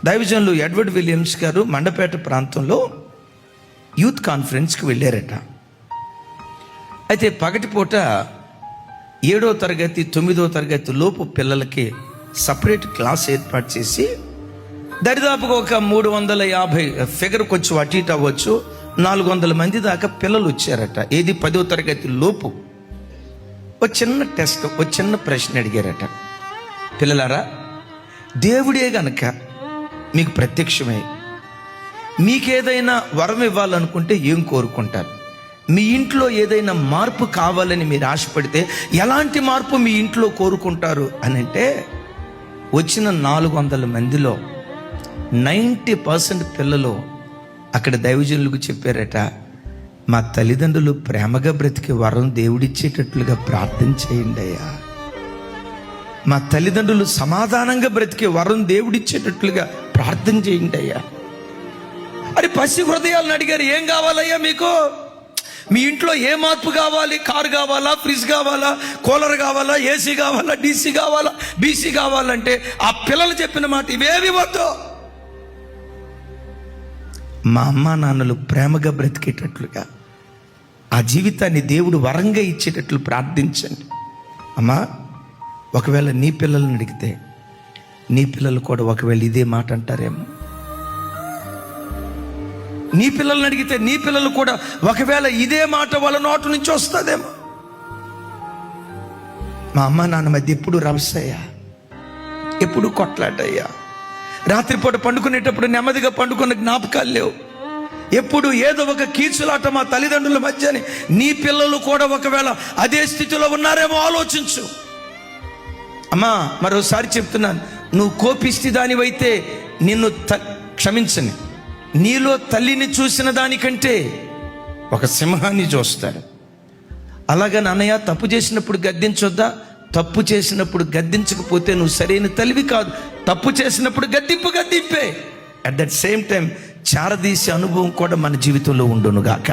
దైవజనులు Edward Williams గారు మండపేట ప్రాంతంలో యూత్ కాన్ఫరెన్స్కి వెళ్ళారట. అయితే పగటిపూట 7వ తరగతి 9వ తరగతి లోపు పిల్లలకి సపరేట్ క్లాస్ ఏర్పాటు చేసి దరిదాపుగా ఒక 350 ఫిగర్ కొంచెం అటు ఇటు అవ్వచ్చు, 400 మంది దాకా పిల్లలు వచ్చారట. ఏది 10వ తరగతి లోపు. ఒక చిన్న టెస్ట్, ఒక చిన్న ప్రశ్న అడిగారట. పిల్లలారా, దేవుడే గనక మీకు ప్రత్యక్షమై మీకేదైనా వరం ఇవ్వాలనుకుంటే ఏం కోరుకుంటారు? మీ ఇంట్లో ఏదైనా మార్పు కావాలని మీరు ఆశపడితే ఎలాంటి మార్పు మీ ఇంట్లో కోరుకుంటారు అని అంటే, వచ్చిన 400 మందిలో 90% పిల్లలు అక్కడ దైవజనులకు చెప్పారట, మా తల్లిదండ్రులు ప్రేమగా బ్రతికే వరం దేవుడిచ్చేటట్లుగా ప్రార్థన చేయండి అయ్యా. మా తల్లిదండ్రులు సమాధానంగా బ్రతికే వరం దేవుడిచ్చేటట్లుగా ప్రార్థన చేయండి అయ్యా. అరే పసి హృదయాలను అడిగారు, ఏం కావాలయ్యా మీకు? మీ ఇంట్లో ఏ మార్పు కావాలి? కారు కావాలా, ఫ్రిడ్జ్ కావాలా, కూలర్ కావాలా, ఏసీ కావాలా, డీసీ కావాలా, బీసీ కావాలంటే ఆ పిల్లలు చెప్పిన మాట ఇవేవి వద్దు. మా అమ్మా నాన్నలు ప్రేమగా బ్రతికేటట్లుగా ఆ జీవితాన్ని దేవుడు వరంగా ఇచ్చేటట్లు ప్రార్థించండి. అమ్మా, ఒకవేళ నీ పిల్లల్ని అడిగితే నీ పిల్లలు కూడా ఒకవేళ ఇదే మాట అంటారేమో. నీ పిల్లల్ని అడిగితే నీ పిల్లలు కూడా ఒకవేళ ఇదే మాట వాళ్ళ నోటు నుంచి వస్తుందేమో. మా అమ్మ నాన్న మధ్య ఎప్పుడు రవసయ్యా, ఎప్పుడు కొట్లాటయ్యా, రాత్రిపూట పండుకునేటప్పుడు నెమ్మదిగా పండుకున్న జ్ఞాపకాలు లేవు. ఎప్పుడు ఏదో ఒక కీచులాట మా తల్లిదండ్రుల మధ్యని. నీ పిల్లలు కూడా ఒకవేళ అదే స్థితిలో ఉన్నారేమో ఆలోచించు. అమ్మా, మరోసారి చెప్తున్నాను, నువ్వు కోపిష్టి దానివైతే నిన్ను క్షమించని. నీలో తల్లిని చూసిన దానికంటే ఒక సింహాన్ని చూస్తాడు. అలాగని అన్నయ్య తప్పు చేసినప్పుడు గద్దించొద్దా? తప్పు చేసినప్పుడు గద్దించకపోతే నువ్వు సరైన తల్లివి కాదు. తప్పు చేసినప్పుడు గద్దింపే. అట్ దట్ సేమ్ టైం చారదీసే అనుభవం కూడా మన జీవితంలో ఉండునుగాక.